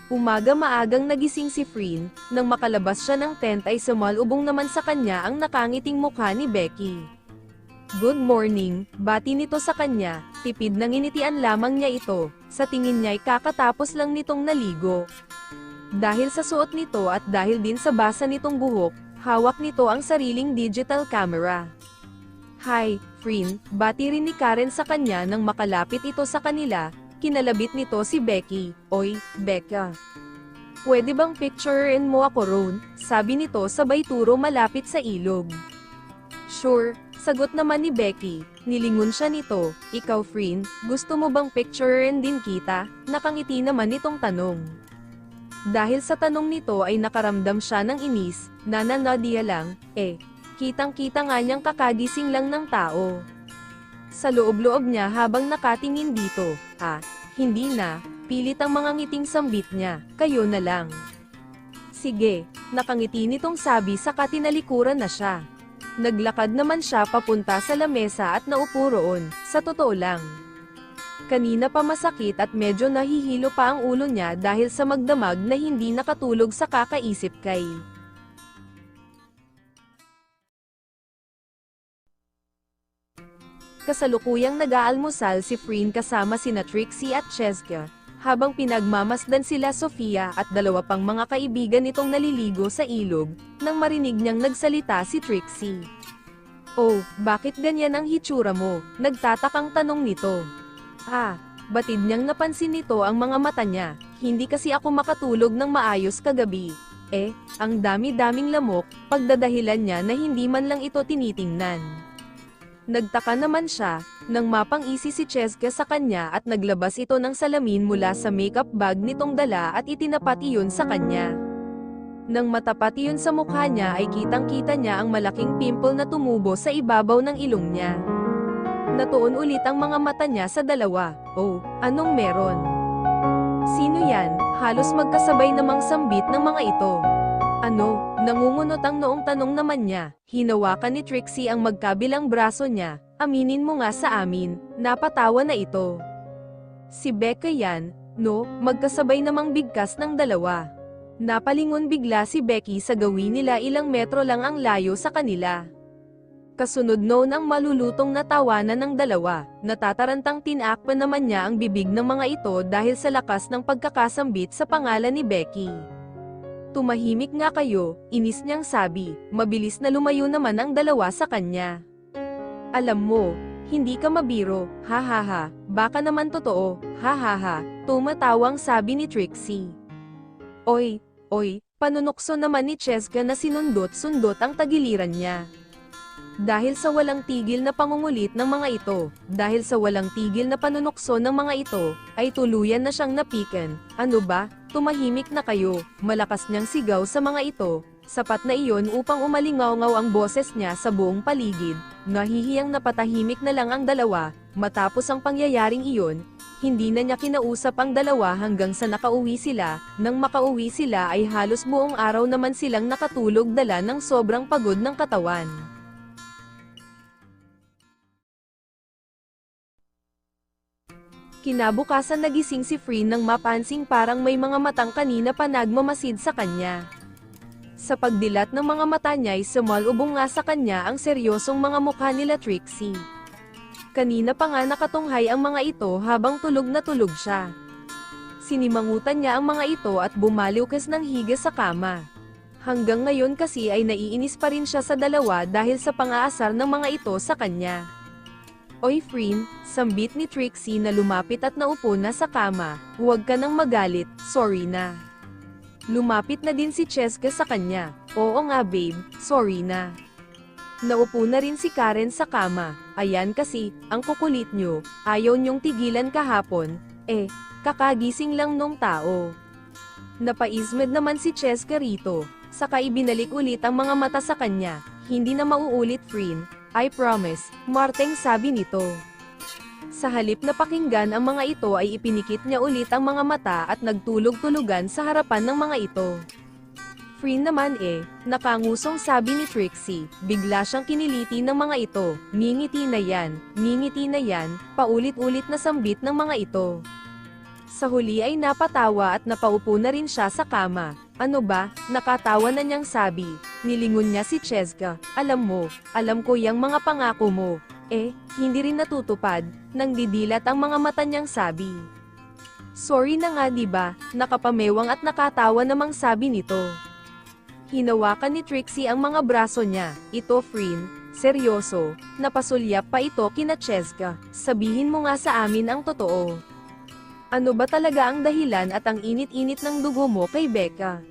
Umaga-maagang nagising si Frin, nang makalabas siya ng tent ay sumalubong naman sa kanya ang nakangiting mukha ni Becky. "Good morning," bati nito sa kanya, tipid na nginitian lamang niya ito, sa tingin niya'y kakatapos lang nitong naligo. Dahil sa suot nito at dahil din sa basa nitong buhok, hawak nito ang sariling digital camera. "Hi, Frin," bati rin ni Karen sa kanya nang makalapit ito sa kanila. Kinalabit nito si Becky. "Oy, Becca. Pwede bang picturein mo ako ron?" sabi nito sabay turo malapit sa ilog. "Sure," sagot naman ni Becky. Nilingon siya nito. "Ikaw, Frin, gusto mo bang picturein din kita?" Nakangiti naman nitong tanong. Dahil sa tanong nito ay nakaramdam siya ng inis, nananadiya lang, kitang-kita nga niyang kakagising lang ng tao. Sa loob-loob niya habang nakatingin dito, hindi na, pilit ang mga ngiting sambit niya, "Kayo na lang." "Sige," nakangiti nitong sabi saka tinalikuran na siya. Naglakad naman siya papunta sa lamesa at naupo roon, sa totoo lang. Kanina pa masakit at medyo nahihilo pa ang ulo niya dahil sa magdamag na hindi nakatulog sa kakaisip kay Kasalukuyang nag-aalmusal si Frin kasama sina Trixie at Cheska, habang pinagmamasdan sila Sofia at dalawa pang mga kaibigan nitong naliligo sa ilog, nang marinig niyang nagsalita si Trixie. "Oh, bakit ganyan ang hitsura mo?" nagtatakang tanong nito. Batid niyang napansin nito ang mga mata niya. "Hindi kasi ako makatulog ng maayos kagabi." Ang dami-daming lamok, pagdadahilan niya na hindi man lang ito tinitingnan. Nagtaka naman siya, nang mapang-isi si Cheska sa kanya at naglabas ito ng salamin mula sa makeup bag nitong dala at itinapat iyon sa kanya. Nang matapat iyon sa mukha niya ay kitang-kita niya ang malaking pimple na tumubo sa ibabaw ng ilong niya. Natuon ulit ang mga mata niya sa dalawa. "Oh, anong meron? Sino yan?" halos magkasabay namang sambit ng mga ito. "Ano?" nangungunot ang noong tanong naman niya. Hinawakan ni Trixie ang magkabilang braso niya. "Aminin mo nga sa amin." Napatawa na ito. "Si Becca yan, no?" magkasabay namang bigkas ng dalawa. Napalingon bigla si Becky sa gawin nila, ilang metro lang ang layo sa kanila. Kasunod noon ang malulutong na tawanan ng dalawa. Natatarantang tinakpan naman niya ang bibig ng mga ito dahil sa lakas ng pagkakasambit sa pangalan ni Becky. "Tumahimik nga kayo," inis niyang sabi. Mabilis na lumayo naman ang dalawa sa kanya. "Alam mo, hindi ka mabiro, hahaha, baka naman totoo, hahaha," tumatawang sabi ni Trixie. Oy, panunukso naman ni Cheska na sinundot-sundot ang tagiliran niya. Dahil sa walang tigil na pangungulit ng mga ito, dahil sa walang tigil na panunukso ng mga ito, ay tuluyan na siyang napikan. "Ano ba? Tumahimik na kayo," malakas niyang sigaw sa mga ito. Sapat na iyon upang umalingaw-ngaw ang boses niya sa buong paligid. Nahihiyang napatahimik na lang ang dalawa. Matapos ang pangyayaring iyon, hindi na niya kinausap ang dalawa hanggang sa nakauwi sila. Nang makauwi sila ay halos buong araw naman silang nakatulog dala ng sobrang pagod ng katawan. Kinabukasan nagising si Frin nang mapansing parang may mga matang kanina pa nagmamasid sa kanya. Sa pagdilat ng mga mata niya ay sumalubong nga sa kanya ang seryosong mga mukha nila Trixie. Kanina pa nga nakatunghay ang mga ito habang tulog na tulog siya. Sinimangutan niya ang mga ito at bumaliwkas ng higa sa kama. Hanggang ngayon kasi ay naiinis pa rin siya sa dalawa dahil sa pang-aasar ng mga ito sa kanya. "Oy Frin," sambit ni Trixie na lumapit at naupo na sa kama, "huwag ka nang magalit, sorry na." Lumapit na din si Cheska sa kanya. "Oo nga babe, sorry na." Naupo na rin si Karen sa kama. "Ayan kasi, ang kukulit nyo, ayaw nyong tigilan kahapon, kakagising lang nung tao." Napaismed naman si Cheska rito, saka ibinalik ulit ang mga mata sa kanya. "Hindi na mauulit Frin, I promise," marteng sabi nito. Sa halip na pakinggan ang mga ito ay ipinikit niya ulit ang mga mata at nagtulog-tulugan sa harapan ng mga ito. "Frin naman nakangusong sabi ni Trixie. Bigla siyang kiniliti ng mga ito. Ngingiti na yan, paulit-ulit na sambit ng mga ito. Sa huli ay napatawa at napaupo na rin siya sa kama. Ano ba, nakatawa na niyang sabi. Nilingon niya si Cheska. Alam ko yang mga pangako mo. Hindi rin natutupad. Nang didilat ang mga mata niyang sabi. Sorry na nga diba, nakapamewang at nakatawa namang sabi nito. Hinawakan ni Trixie ang mga braso niya. Ito Frin, seryoso, napasulyap pa ito kina Cheska. Sabihin mo nga sa amin ang totoo. Ano ba talaga ang dahilan at ang init-init ng dugo mo kay Becca?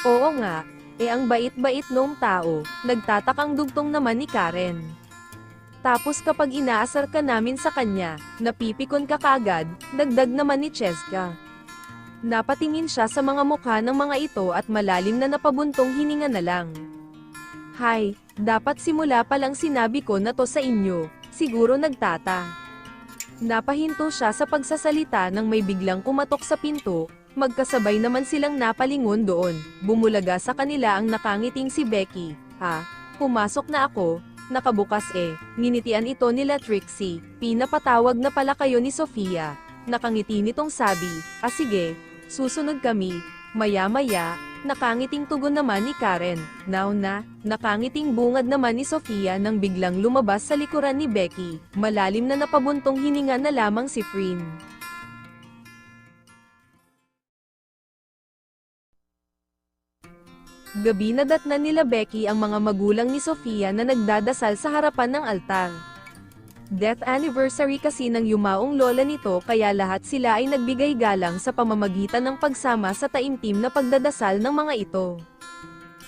Oo nga, ang bait-bait noong tao, nagtatakang dugtong naman ni Karen. Tapos kapag inaasar ka namin sa kanya, napipikon ka kagad, dagdag naman ni Cheska. Napatingin siya sa mga mukha ng mga ito at malalim na napabuntong hininga na lang. Hay, dapat simula pa lang sinabi ko na to sa inyo, siguro nagtata. Napahinto siya sa pagsasalita nang may biglang kumatok sa pinto, magkasabay naman silang napalingon doon, bumulaga sa kanila ang nakangiting si Becky. Pumasok na ako, nakabukas nginitian ito nila Trixie, pinapatawag na pala kayo ni Sofia. Nakangiti nitong sabi, sige, susunod kami. Maya-maya, nakangiting tugon naman ni Karen. Now na, nakangiting bungad naman ni Sofia nang biglang lumabas sa likuran ni Becky. Malalim na napabuntong hininga na lamang si Frin. Gabi na datnan nila Becky ang mga magulang ni Sofia na nagdadasal sa harapan ng altar. Death anniversary kasi ng yumaong lola nito kaya lahat sila ay nagbigay galang sa pamamagitan ng pagsama sa taimtim na pagdadasal ng mga ito.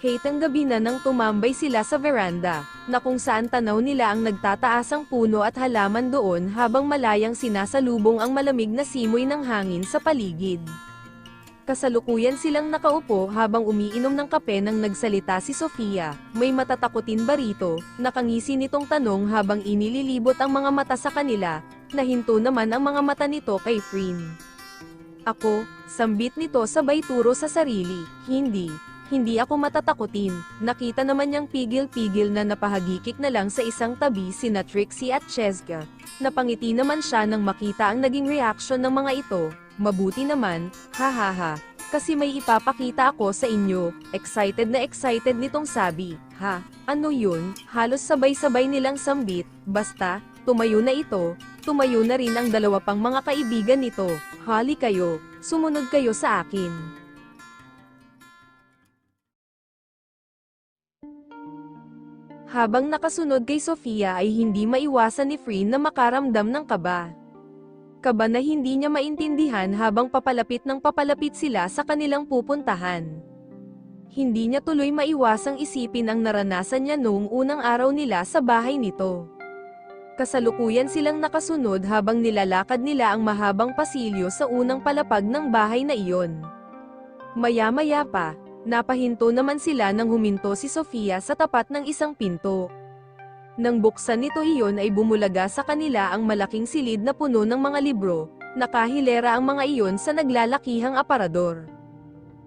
Hatang gabi na nang tumambay sila sa veranda, na kung saan tanaw nila ang nagtataasang puno at halaman doon habang malayang sinasalubong ang malamig na simoy ng hangin sa paligid. Kasalukuyan silang nakaupo habang umiinom ng kape nang nagsalita si Sofia. May matatakutin ba rito? Nakangisi nitong tanong habang inililibot ang mga mata sa kanila. Nahinto naman ang mga mata nito kay Frin. Ako, sambit nito sabay turo sa sarili. Hindi ako matatakutin. Nakita naman niyang pigil-pigil na napahagikik na lang sa isang tabi sina Trixie at Cheska. Napangiti naman siya nang makita ang naging reaksyon ng mga ito. Mabuti naman, hahaha, kasi may ipapakita ako sa inyo. Excited na excited nitong sabi. Ano yun? Halos sabay-sabay nilang sambit. Basta, tumayo na ito, tumayo na rin ang dalawa pang mga kaibigan nito. Hali kayo, sumunod kayo sa akin. Habang nakasunod kay Sofia ay hindi maiwasan ni Frin na makaramdam ng kaba. Kaba na hindi niya maintindihan habang papalapit sila sa kanilang pupuntahan. Hindi niya tuloy maiwasang isipin ang naranasan niya noong unang araw nila sa bahay nito. Kasalukuyan silang nakasunod habang nilalakad nila ang mahabang pasilyo sa unang palapag ng bahay na iyon. Maya-maya pa, napahinto naman sila nang huminto si Sofia sa tapat ng isang pinto. Nang buksan nito iyon ay bumulaga sa kanila ang malaking silid na puno ng mga libro, nakahilera ang mga iyon sa naglalakihang aparador.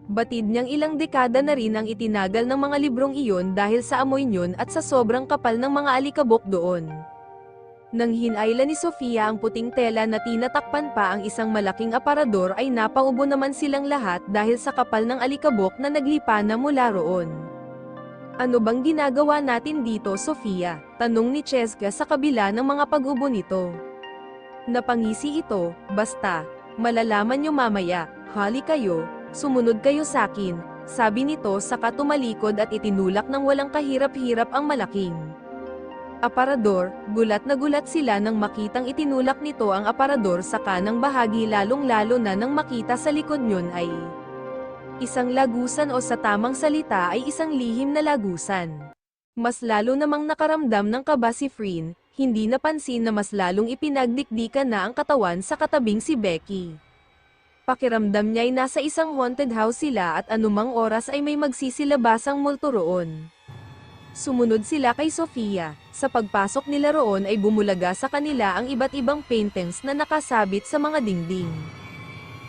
Batid niyang ilang dekada na rin ang itinagal ng mga librong iyon dahil sa amoy niyon at sa sobrang kapal ng mga alikabok doon. Nang hinayla ni Sofia ang puting tela na tinatakpan pa ang isang malaking aparador ay napaubo naman silang lahat dahil sa kapal ng alikabok na naglipa na mula roon. Ano bang ginagawa natin dito, Sofia? Tanong ni Cheska sa kabila ng mga pag-ubo nito. Napangisi ito, basta, malalaman niyo mamaya, hali kayo, sumunod kayo sakin, sabi nito saka tumalikod at itinulak ng walang kahirap-hirap ang malaking aparador. Gulat na gulat sila nang makitang itinulak nito ang aparador sa kanang bahagi lalong-lalo na nang makita sa likod niyon ay isang lagusan o sa tamang salita ay isang lihim na lagusan. Mas lalo namang nakaramdam ng kaba si Frin, hindi napansin na mas lalong ipinagdikdikan na ang katawan sa katabing si Becky. Pakiramdam niya ay nasa isang haunted house sila at anumang oras ay may magsisilabasang multo roon. Sumunod sila kay Sofia. Sa pagpasok nila roon ay bumulaga sa kanila ang iba't ibang paintings na nakasabit sa mga dingding.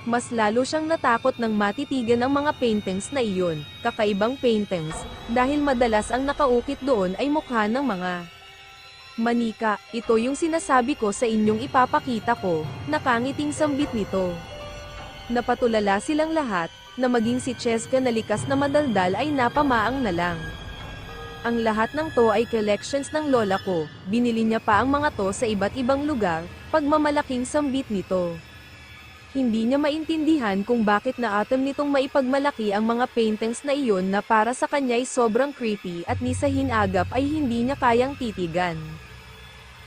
Mas lalo siyang natakot nang matitigan ang mga paintings na iyon, kakaibang paintings, dahil madalas ang nakaukit doon ay mukha ng mga manika. Ito yung sinasabi ko sa inyong ipapakita ko, nakangiting sambit nito. Napatulala silang lahat, na maging si Cheska na likas na madaldal ay napamaang na lang. Ang lahat ng to ay collections ng lola ko, binili niya pa ang mga to sa iba't ibang lugar, pagmamalaking sambit nito. Hindi niya maintindihan kung bakit naatam nitong maipagmalaki ang mga paintings na iyon na para sa kanya ay sobrang creepy at ni sa hinagap ay hindi niya kayang titigan.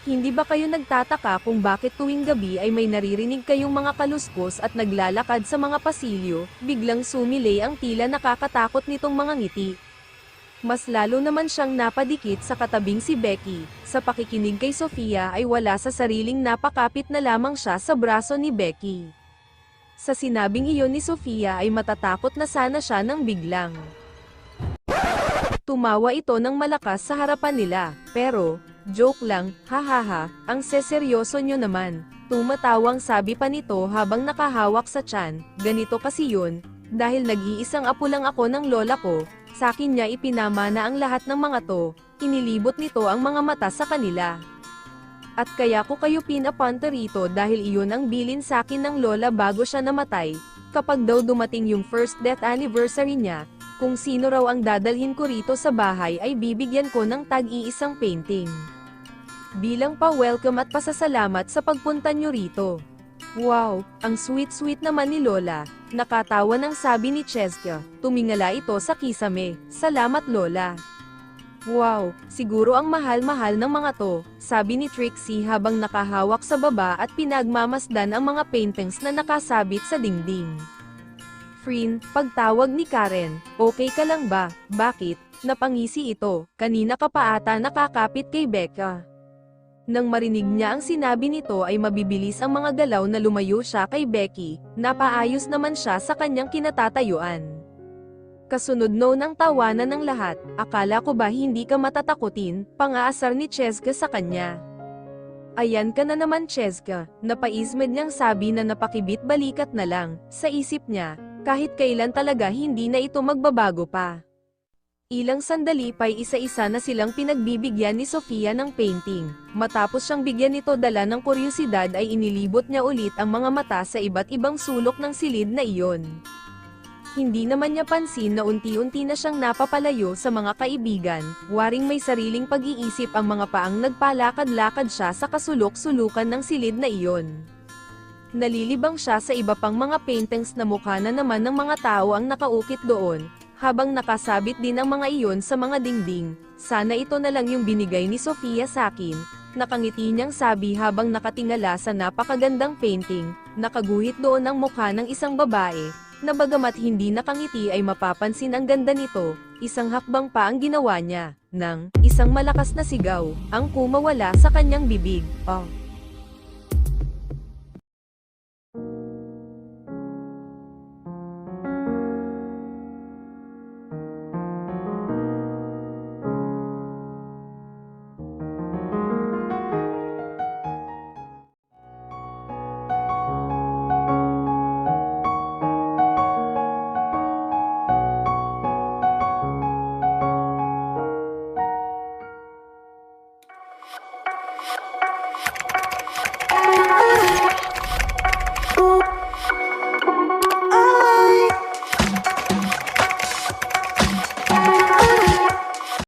Hindi ba kayo nagtataka kung bakit tuwing gabi ay may naririnig kayong mga kaluskos at naglalakad sa mga pasilyo, biglang sumilay ang tila nakakatakot nitong mga ngiti? Mas lalo naman siyang napadikit sa katabing si Becky. Sa pakikinig kay Sofia ay wala sa sariling napakapit na lamang siya sa braso ni Becky. Sa sinabing iyon ni Sofia ay matatakot na sana siya nang biglang tumawa ito ng malakas sa harapan nila, pero, joke lang, hahaha, ang seseryoso nyo naman, tumatawang sabi pa nito habang nakahawak sa tiyan, ganito kasi yun, dahil nag-iisang apo lang ako ng lola ko, sa akin niya ipinamana ang lahat ng mga to, inilibot nito ang mga mata sa kanila. At kaya ko kayo pinapunta rito dahil iyon ang bilin sa akin ng lola bago siya namatay, kapag daw dumating yung first death anniversary niya, kung sino raw ang dadalhin ko rito sa bahay ay bibigyan ko ng tag-iisang painting. Bilang pa-welcome at pasasalamat sa pagpunta nyo rito. Wow, ang sweet-sweet naman ni Lola, nakatawa ng sabi ni Cheska, tumingala ito sa kisame, salamat Lola. Wow, siguro ang mahal-mahal ng mga to, sabi ni Trixie habang nakahawak sa baba at pinagmamasdan ang mga paintings na nakasabit sa dingding. Frin, pagtawag ni Karen, okay ka lang ba? Bakit? Napangisi ito, kanina ka pa ata nakakapit kay Becca. Nang marinig niya ang sinabi nito ay mabibilis ang mga galaw na lumayo siya kay Becky, napaayos naman siya sa kanyang kinatatayuan. Kasunod no ng tawanan ng lahat, akala ko ba hindi ka matatakutin, pangaasar ni Cheska sa kanya. Ayan ka na naman Cheska, napaismed niyang sabi na napakibit balikat na lang, sa isip niya, kahit kailan talaga hindi na ito magbabago pa. Ilang sandali pa'y isa-isa na silang pinagbibigyan ni Sofia ng painting. Matapos siyang bigyan nito dala ng kuryosidad ay inilibot niya ulit ang mga mata sa iba't ibang sulok ng silid na iyon. Hindi naman niya pansin na unti-unti na siyang napapalayo sa mga kaibigan, waring may sariling pag-iisip ang mga paang nagpalakad-lakad siya sa kasulok-sulukan ng silid na iyon. Nalilibang siya sa iba pang mga paintings na mukha na naman ng mga tao ang nakaukit doon, habang nakasabit din ang mga iyon sa mga dingding. Sana ito na lang yung binigay ni Sofia sa akin, nakangiti niyang sabi habang nakatingala sa napakagandang painting, nakaguhit doon ang mukha ng isang babae, na bagamat hindi nakangiti ay mapapansin ang ganda nito, isang hakbang pa ang ginawa niya, nang isang malakas na sigaw, ang kumawala sa kanyang bibig. Oh!